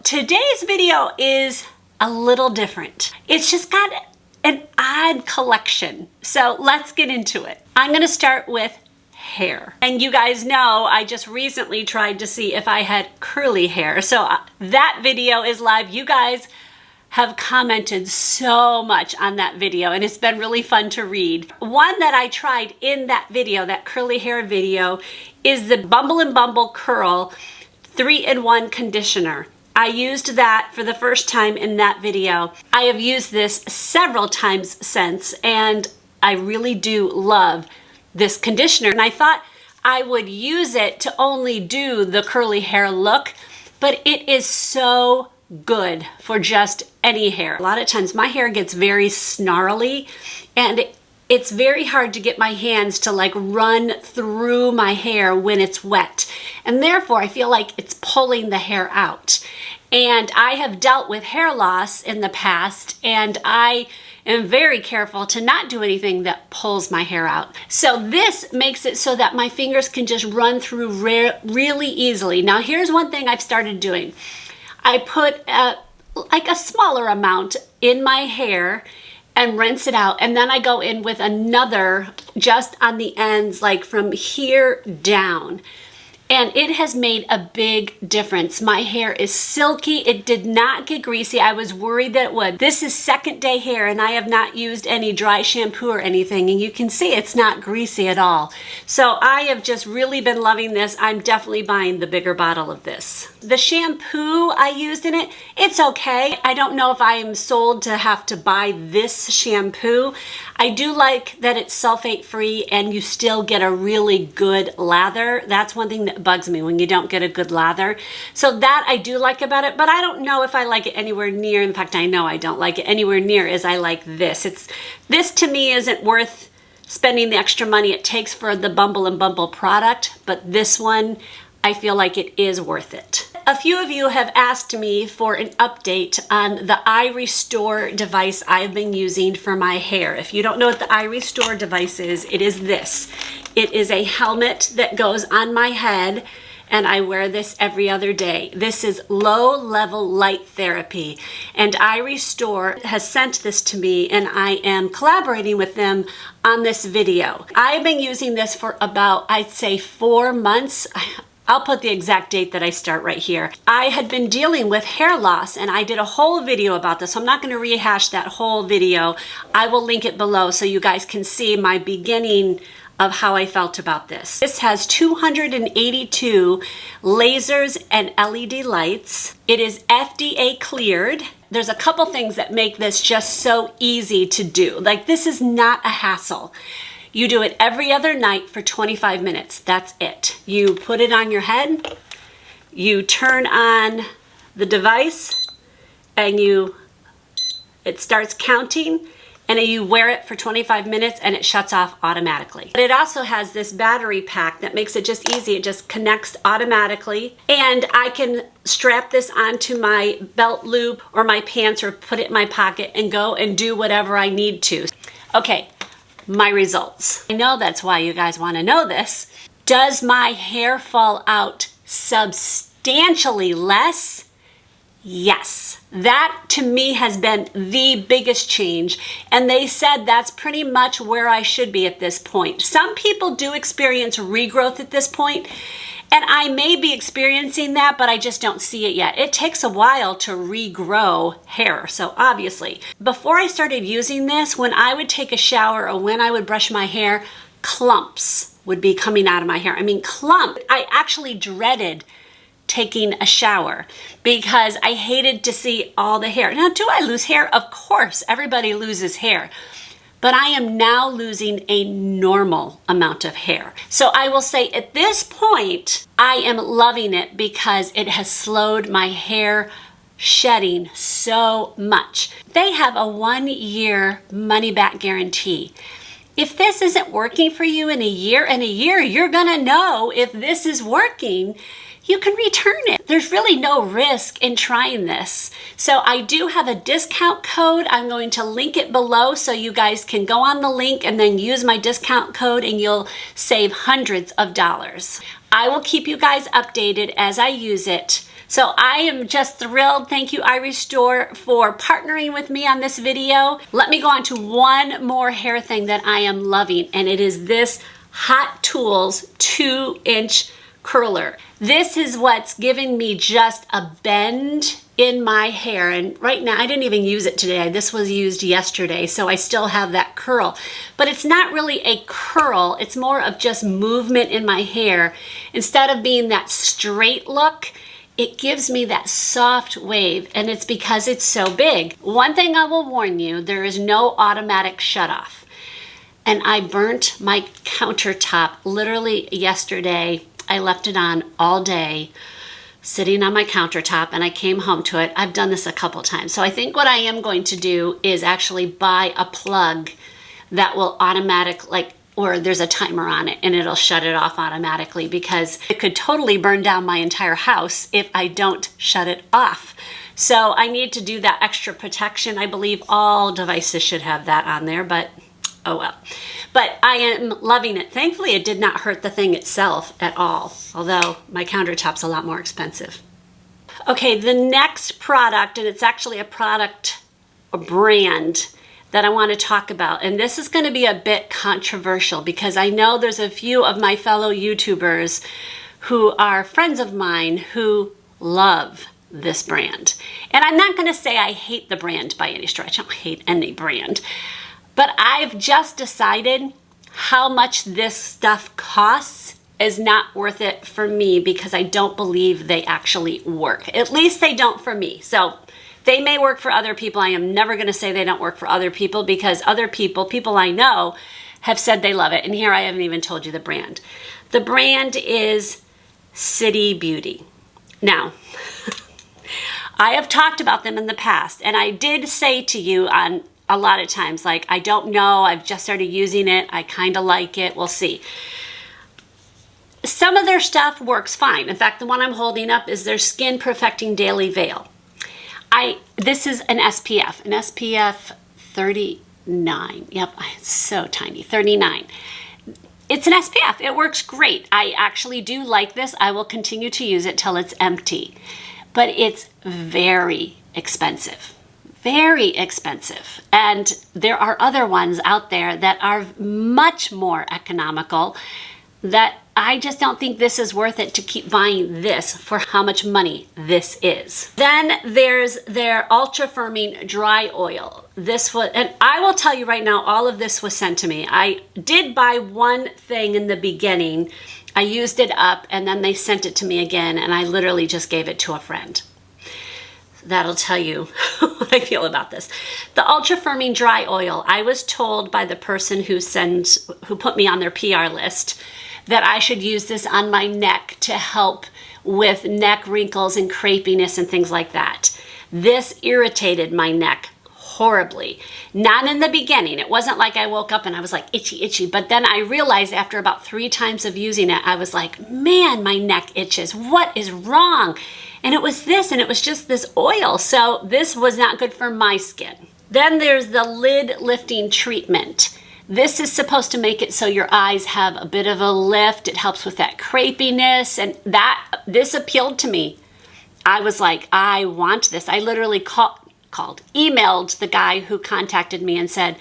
Today's video is a little different. It's just got an odd collection. So let's get into it. I'm gonna start with hair. And you guys know I just recently tried to see if I had curly hair. So that video is live. You guys have commented so much on that video and it's been really fun to read. One that I tried in that video, that curly hair video, is the Bumble Bumble Curl 3-in-1 conditioner. I used that for the first time in that video. I have used this several times since and I really do love this conditioner. And I thought I would use it to only do the curly hair look, but it is so good for just any hair. A lot of times my hair gets very snarly and it's very hard to get my hands to like run through my hair when it's wet. And therefore I feel like it's pulling the hair out. And I have dealt with hair loss in the past and I am very careful to not do anything that pulls my hair out. So this makes it so that my fingers can just run through really easily. Now here's one thing I've started doing. I put like a smaller amount in my hair and rinse it out, and then I go in with another just on the ends, like from here down. And it has made a big difference. My hair is silky. It did not get greasy. I was worried that it would. This is second day hair and I have not used any dry shampoo or anything. And you can see it's not greasy at all. So I have just really been loving this. I'm definitely buying the bigger bottle of this. The shampoo I used in it, it's okay. I don't know if I am sold to have to buy this shampoo. I do like that it's sulfate free and you still get a really good lather. That's one thing that bugs me when you don't get a good lather. So that I do like about it, but I don't know if I like it anywhere near. In fact, I know I don't like it anywhere near as I like this. This to me isn't worth spending the extra money it takes for the Bumble Bumble product, but this one, I feel like it is worth it. A few of you have asked me for an update on the irestore device I've been using for my hair. If you don't know what the irestore device is, it is this. It is a helmet that goes on my head and I wear this every other day. This is low-level light therapy and irestore has sent this to me and I am collaborating with them on this video. I've been using this for about, I'd say 4 months. I'll put the exact date that I start right here. I had been dealing with hair loss and I did a whole video about this. So I'm not going to rehash that whole video. I will link it below so you guys can see my beginning of how I felt about this. This has 282 lasers and LED lights. It is FDA cleared. There's a couple things that make this just so easy to do. Like this is not a hassle. You do it every other night for 25 minutes. That's it. You put it on your head, you turn on the device, and it starts counting, and then you wear it for 25 minutes and it shuts off automatically. But it also has this battery pack that makes it just easy. It just connects automatically, and I can strap this onto my belt loop or my pants or put it in my pocket and go and do whatever I need to. Okay. My results. I know that's why you guys want to know this. Does my hair fall out substantially less? Yes. That to me has been the biggest change. And they said that's pretty much where I should be at this point. Some people do experience regrowth at this point. And I may be experiencing that, but I just don't see it yet. It takes a while to regrow hair, so obviously. Before I started using this, when I would take a shower or when I would brush my hair, clumps would be coming out of my hair. I mean, clumps. I actually dreaded taking a shower because I hated to see all the hair. Now, do I lose hair? Of course, everybody loses hair. But I am now losing a normal amount of hair. So I will say at this point, I am loving it because it has slowed my hair shedding so much. They have a 1-year money-back guarantee. If this isn't working for you in a year, you're gonna know if this is working. You can return it. There's really no risk in trying this. So I do have a discount code. I'm going to link it below so you guys can go on the link and then use my discount code and you'll save hundreds of dollars. I will keep you guys updated as I use it. So I am just thrilled. Thank you, irestore, for partnering with me on this video. Let me go on to one more hair thing that I am loving, and it is this Hot Tools 2-inch curler. This is what's giving me just a bend in my hair, and right now I didn't even use it today. This was used yesterday, so I still have that curl, but it's not really a curl. It's more of just movement in my hair. Instead of being that straight look, it gives me that soft wave, and it's because it's so big. One thing I will warn you, there is no automatic shutoff, and I burnt my countertop literally yesterday. I left it on all day, sitting on my countertop, and I came home to it. I've done this a couple times. So I think what I am going to do is actually buy a plug that will or there's a timer on it and it'll shut it off automatically, because it could totally burn down my entire house if I don't shut it off. So I need to do that extra protection. I believe all devices should have that on there, but oh well. But I am loving it. Thankfully, it did not hurt the thing itself at all, although my countertop's a lot more expensive. Okay, the next product, and it's actually a brand that I want to talk about, and this is going to be a bit controversial because I know there's a few of my fellow YouTubers who are friends of mine who love this brand. And I'm not going to say I hate the brand by any stretch. I don't hate any brand. But I've just decided how much this stuff costs is not worth it for me, because I don't believe they actually work. At least they don't for me. So they may work for other people. I am never going to say they don't work for other people, because other people I know, have said they love it. And here I haven't even told you the brand. The brand is City Beauty. Now, I have talked about them in the past, and I did say to you on a lot of times, like, I don't know, I've just started using it, I kind of like it, we'll see. Some of their stuff works fine. In fact, the one I'm holding up is their Skin Perfecting Daily Veil. This is an SPF 39. Yep, it's so tiny, 39. It's an SPF, it works great. I actually do like this. I will continue to use it till it's empty, but it's very expensive. Very expensive. And there are other ones out there that are much more economical that I just don't think this is worth it to keep buying this for how much money this is. Then there's their Ultra Firming Dry Oil. This was, and I will tell you right now, all of this was sent to me. I did buy one thing in the beginning. I used it up, and then they sent it to me again, and I literally just gave it to a friend. That'll tell you what I feel about this. The Ultra Firming Dry Oil, I was told by the person who put me on their PR list that I should use this on my neck to help with neck wrinkles and crepiness and things like that. This irritated my neck horribly. Not in the beginning. It wasn't like I woke up and I was like itchy, but then I realized after about 3 times of using it, I was like, man, my neck itches. What is wrong? And it was this, and it was just this oil. So this was not good for my skin. Then there's the Lid Lifting Treatment. This is supposed to make it so your eyes have a bit of a lift. It helps with that crepiness, and this appealed to me. I was like, I want this. I literally emailed the guy who contacted me and said,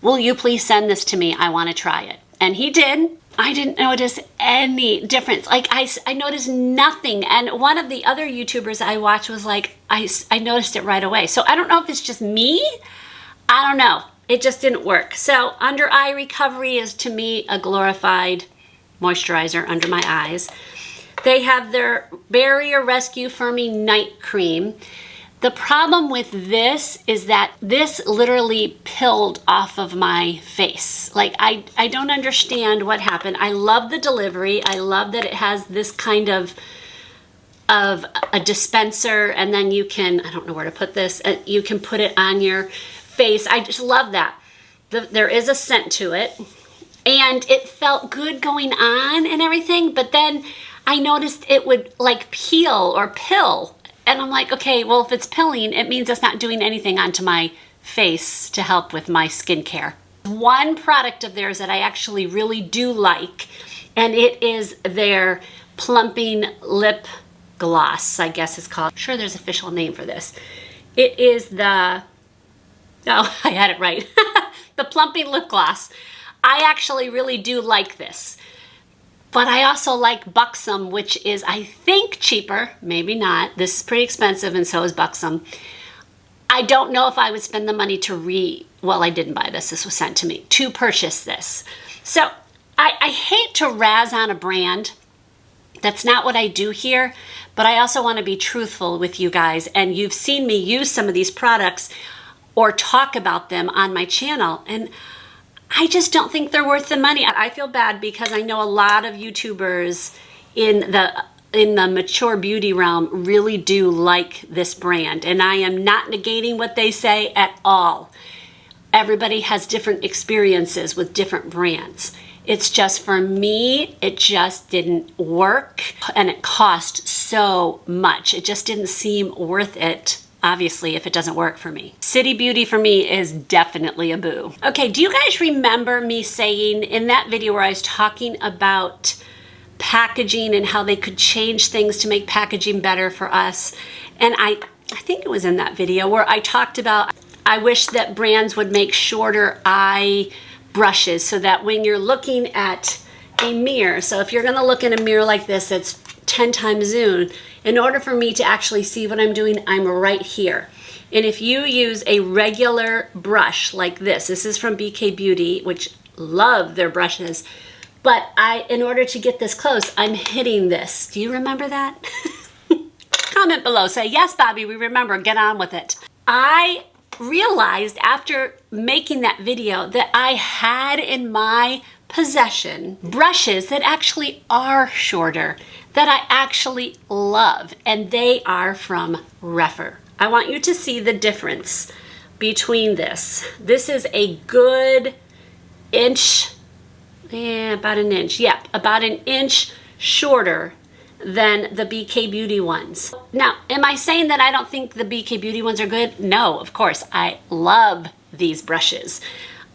will you please send this to me? I want to try it. And he did. I didn't notice any difference. Like I noticed nothing. And one of the other YouTubers I watched was like, I noticed it right away. So I don't know if it's just me. I don't know. It just didn't work. So Under Eye Recovery is, to me, a glorified moisturizer under my eyes. They have their Barrier Rescue Firming Night Cream. The problem with this is that this literally peeled off of my face. Like, I don't understand what happened. I love the delivery. I love that it has this kind of a dispenser, and then you can, I don't know where to put this, you can put it on your face. I just love that. There is a scent to it, and it felt good going on and everything, but then I noticed it would like peel or pill. And I'm like, okay, well, if it's pilling, it means it's not doing anything onto my face to help with my skincare. One product of theirs that I actually really do like, and it is their Plumping Lip gloss, I guess it's called. I'm sure there's an official name for this. It is the, oh, I had it right. The Plumping Lip Gloss. I actually really do like this. But I also like Buxom, which is, I think, cheaper. Maybe not. This is pretty expensive, and so is Buxom. I don't know if I would spend the money to well, I didn't buy this. This was sent to me, to purchase this. So I hate to razz on a brand. That's not what I do here. But I also want to be truthful with you guys. And you've seen me use some of these products or talk about them on my channel. And I just don't think they're worth the money. I feel bad because I know a lot of YouTubers in the mature beauty realm really do like this brand. And I am not negating what they say at all. Everybody has different experiences with different brands. It's just, for me, it just didn't work, and it cost so much. It just didn't seem worth it, obviously, if it doesn't work for me. City Beauty for me is definitely a boo. Okay, do you guys remember me saying in that video where I was talking about packaging and how they could change things to make packaging better for us? And I think it was in that video where I talked about, I wish that brands would make shorter eye brushes so that when you're looking at a mirror, so if you're gonna look in a mirror like this, it's 10 times zoom, in order for me to actually see what I'm doing, I'm right here. And if you use a regular brush like this is from BK Beauty, which love their brushes, but in order to get this close, I'm hitting this. Do you remember that? Comment below, say, yes, Bobby, we remember, get on with it. I realized after making that video that I had in my possession brushes that actually are shorter, that I actually love, and they are from e.l.f. I want you to see the difference between this. This is a good inch, about an inch, about an inch shorter than the BK Beauty ones. Now, am I saying that I don't think the BK Beauty ones are good? No, of course, I love these brushes.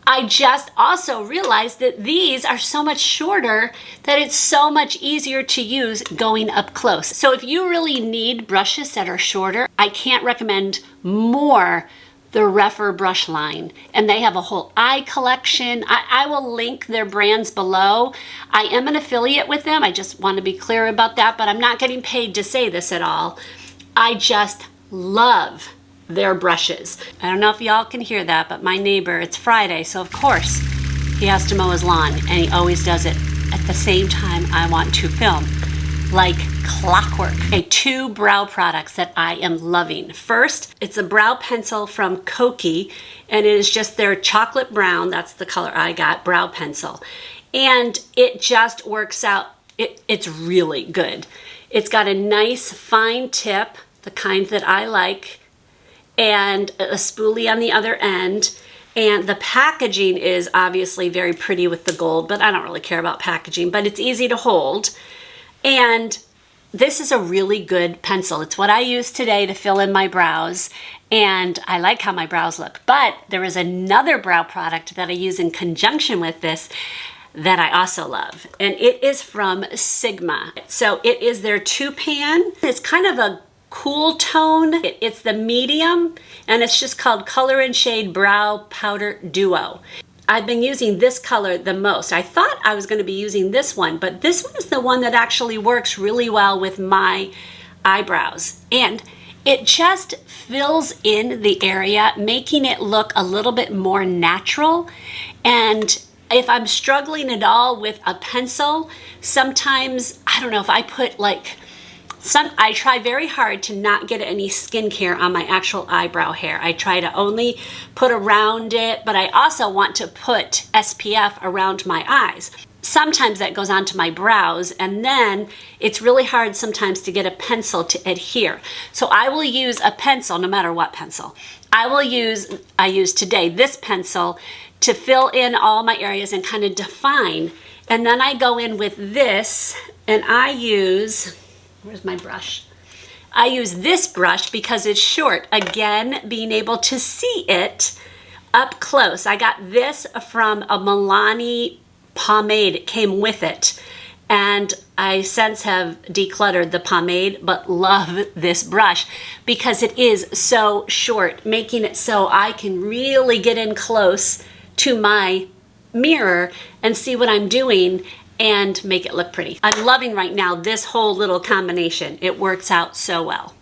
I just also realized that these are so much shorter that it's so much easier to use going up close. So if you really need brushes that are shorter, I can't recommend more the e.l.f. brush line, and they have a whole eye collection. I will link their brands below. I am an affiliate with them. I just want to be clear about that, but I'm not getting paid to say this at all. I just love their brushes. I don't know if y'all can hear that, but my neighbor, it's Friday, so of course he has to mow his lawn, and he always does it at the same time I want to film, like clockwork. Okay, 2 brow products that I am loving. First, it's a brow pencil from Koki, and it is just their chocolate brown, that's the color I got, brow pencil. And it just works out, it's really good. It's got a nice fine tip, the kind that I like, and a spoolie on the other end. And the packaging is obviously very pretty with the gold, but I don't really care about packaging, but it's easy to hold. And this is a really good pencil. It's what I use today to fill in my brows, and I like how my brows look. But there is another brow product that I use in conjunction with this that I also love, and it is from Sigma. So it is their 2-pan. It's kind of a cool tone. It's the medium, and it's just called Color and Shade Brow Powder Duo. I've been using this color the most. I thought I was going to be using this one, but this one is the one that actually works really well with my eyebrows. And it just fills in the area, making it look a little bit more natural. And if I'm struggling at all with a pencil, sometimes, I don't know, if I put I try very hard to not get any skincare on my actual eyebrow hair. I try to only put around it, but I also want to put SPF around my eyes. Sometimes that goes onto my brows, and then it's really hard sometimes to get a pencil to adhere. So I will use a pencil, no matter what pencil. I use today this pencil to fill in all my areas and kind of define. And then I go in with this, and I use, where's my brush? I use this brush because it's short. Again, being able to see it up close. I got this from a Milani pomade. It came with it. and I since have decluttered the pomade, but love this brush because it is so short, making it so I can really get in close to my mirror and see what I'm doing and make it look pretty. I'm loving right now this whole little combination. It works out so well.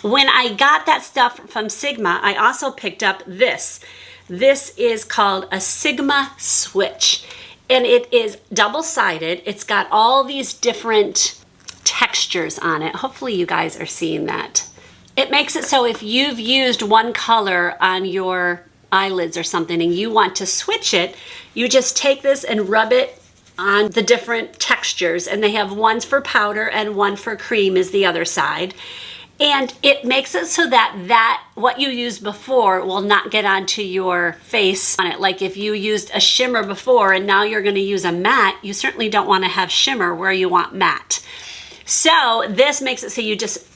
When I got that stuff from Sigma, I also picked up this. This is called a Sigma Switch, and it is double-sided. It's got all these different textures on it. Hopefully you guys are seeing that. It makes it so if you've used one color on your eyelids or something and you want to switch it, you just take this and rub it on the different textures, and they have ones for powder and one for cream is the other side. And it makes it so that what you used before will not get onto your face on it. Like if you used a shimmer before and now you're going to use a matte, you certainly don't want to have shimmer where you want matte. So this makes it so you just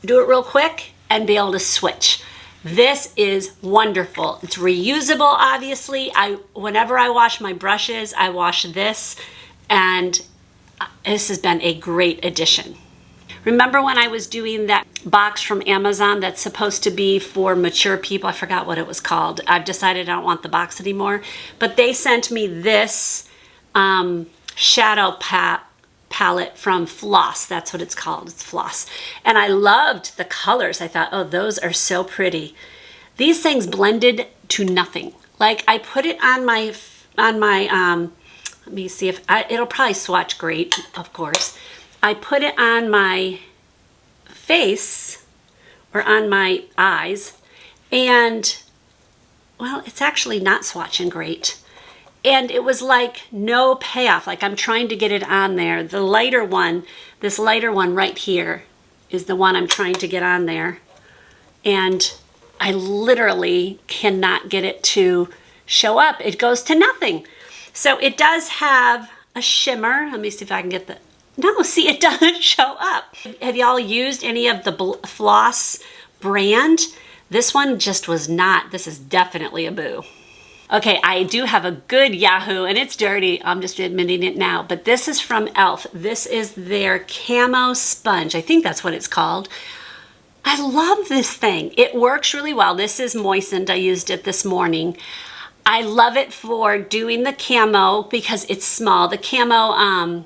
do it real quick and be able to switch. This is wonderful. It's reusable, obviously. Whenever I wash my brushes, I wash this, and this has been a great addition. Remember when I was doing that box from Amazon that's supposed to be for mature people? I forgot what it was called. I've decided I don't want the box anymore. But they sent me this shadow palette from Floss. That's what it's called. It's Floss. And I loved the colors. I thought, oh, those are so pretty. These things blended to nothing. Like I put it on my let me see if it'll probably swatch great, of course. I put it on my face or on my eyes, and well, it's actually not swatching great. And it was like no payoff. Like I'm trying to get it on there. The lighter one, this lighter one right here is the one I'm trying to get on there. And I literally cannot get it to show up. It goes to nothing. So it does have a shimmer. Let me see if I can get the, no, see, it doesn't show up. Have y'all used any of the Floss brand? This one just was not. This is definitely a boo. Okay, I do have a good Yahoo, and it's dirty. I'm just admitting it now. But this is from E.l.f. This is their camo sponge. I think that's what it's called. I love this thing. It works really well. This is moistened. I used it this morning. I love it for doing the camo because it's small. The camo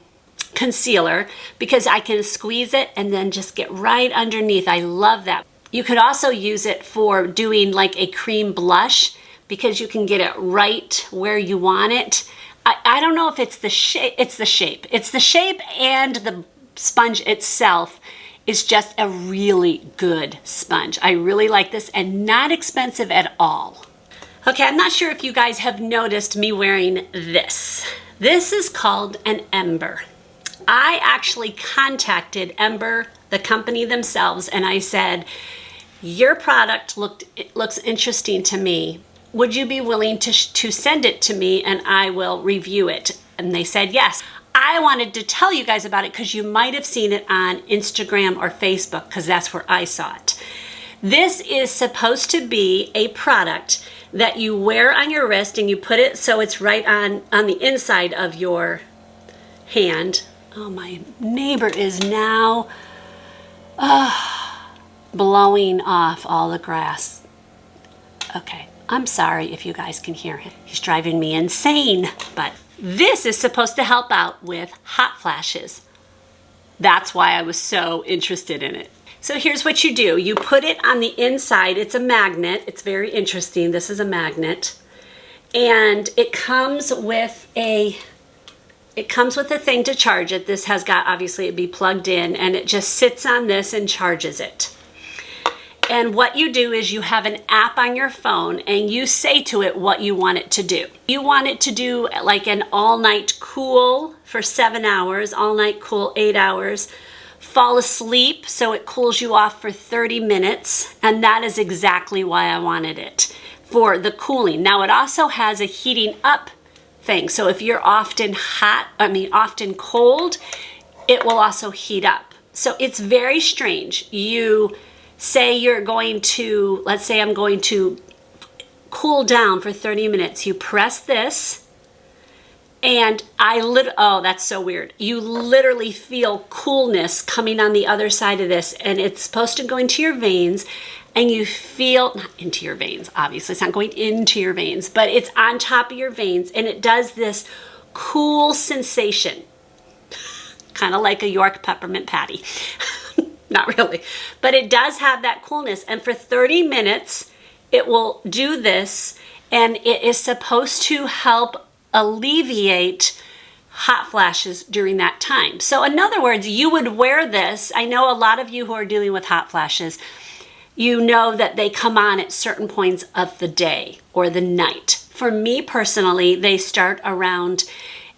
concealer, because I can squeeze it and then just get right underneath. I love that. You could also use it for doing like a cream blush, because you can get it right where you want it. I don't know if it's the shape. It's the shape. It's the shape, and the sponge itself is just a really good sponge. I really like this, and not expensive at all. Okay, I'm not sure if you guys have noticed me wearing this. This is called an Ember. I actually contacted Ember, the company themselves, and I said, your product looks interesting to me. Would you be willing to send it to me and I will review it? And they said yes. I wanted to tell you guys about it because you might have seen it on Instagram or Facebook, because that's where I saw it. This is supposed to be a product that you wear on your wrist, and you put it so it's right on the inside of your hand. Oh, my neighbor is now blowing off all the grass. Okay. I'm sorry if you guys can hear him. He's driving me insane. But this is supposed to help out with hot flashes. That's why I was so interested in it. So here's what you do. You put it on the inside. It's a magnet. It's very interesting. This is a magnet. And it comes with a thing to charge it. This has got, obviously, it'd be plugged in, and it just sits on this and charges it. And what you do is you have an app on your phone, and you say to it what you want it to do. You want it to do like an all-night cool for 7 hours, all-night cool 8 hours, fall asleep so it cools you off for 30 minutes, and that is exactly why I wanted it, for the cooling. Now it also has a heating up thing, so if you're often often cold, it will also heat up. So it's very strange. You say you're going to, let's say I'm going to cool down for 30 minutes. You press this, And oh, that's so weird. You literally feel coolness coming on the other side of this, and it's supposed to go into your veins, and you feel, not into your veins, obviously, it's not going into your veins, but it's on top of your veins, and it does this cool sensation, kind of like a York peppermint patty. Not really, but it does have that coolness, and for 30 minutes, it will do this, and it is supposed to help alleviate hot flashes during that time. So in other words, you would wear this. I know a lot of you who are dealing with hot flashes, you know that they come on at certain points of the day or the night. For me personally, they start around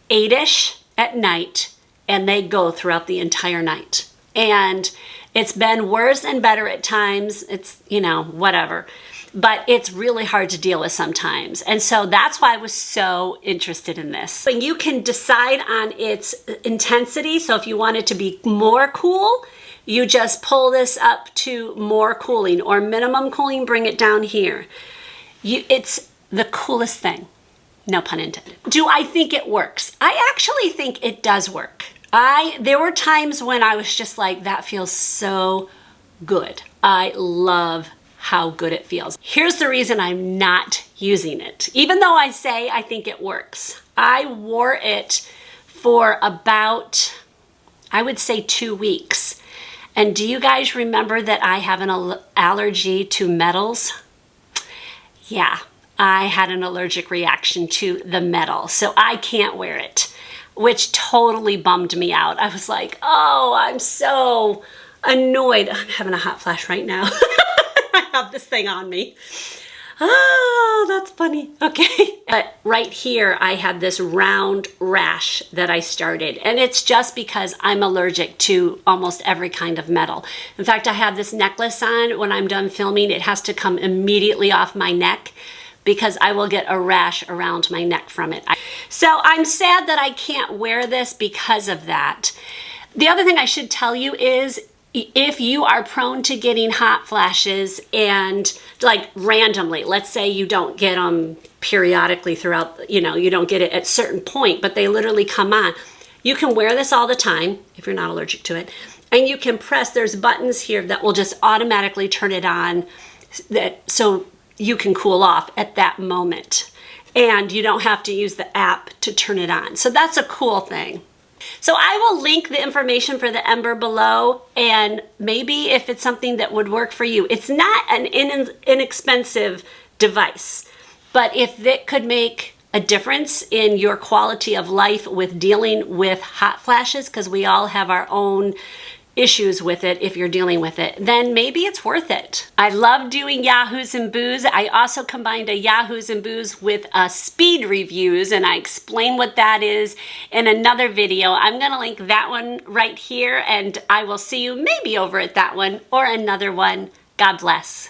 8-ish at night and they go throughout the entire night. And it's been worse and better at times. It's, whatever. But it's really hard to deal with sometimes. And so that's why I was so interested in this. And you can decide on its intensity. So if you want it to be more cool, you just pull this up to more cooling, or minimum cooling, bring it down here. It's the coolest thing. No pun intended. Do I think it works? I actually think it does work. There were times when I was just like, that feels so good. I love how good it feels. Here's the reason I'm not using it. Even though I say I think it works. I wore it for about, I would say 2 weeks. And do you guys remember that I have an allergy to metals? Yeah, I had an allergic reaction to the metal, so I can't wear it, which totally bummed me out. I was like, oh, I'm so annoyed. I'm having a hot flash right now. I have this thing on me. Oh, that's funny. Okay. But right here, I had this round rash that I started, and it's just because I'm allergic to almost every kind of metal. In fact, I have this necklace on. When I'm done filming, it has to come immediately off my neck because I will get a rash around my neck from it. So I'm sad that I can't wear this because of that. The other thing I should tell you is, if you are prone to getting hot flashes and like randomly, let's say you don't get them periodically throughout, you don't get it at a certain point, but they literally come on. You can wear this all the time if you're not allergic to it. And you can press, there's buttons here that will just automatically turn it on so you can cool off at that moment. And you don't have to use the app to turn it on. So that's a cool thing. So I will link the information for the Ember below, and maybe if it's something that would work for you. It's not an inexpensive device, but if it could make a difference in your quality of life with dealing with hot flashes, because we all have our own issues with it if you're dealing with it, then maybe it's worth it. I love doing Yahoos and Boos. I also combined a Yahoos and Boos with speed reviews, and I explain what that is in another video. I'm gonna link that one right here, and I will see you maybe over at that one or another one. God bless.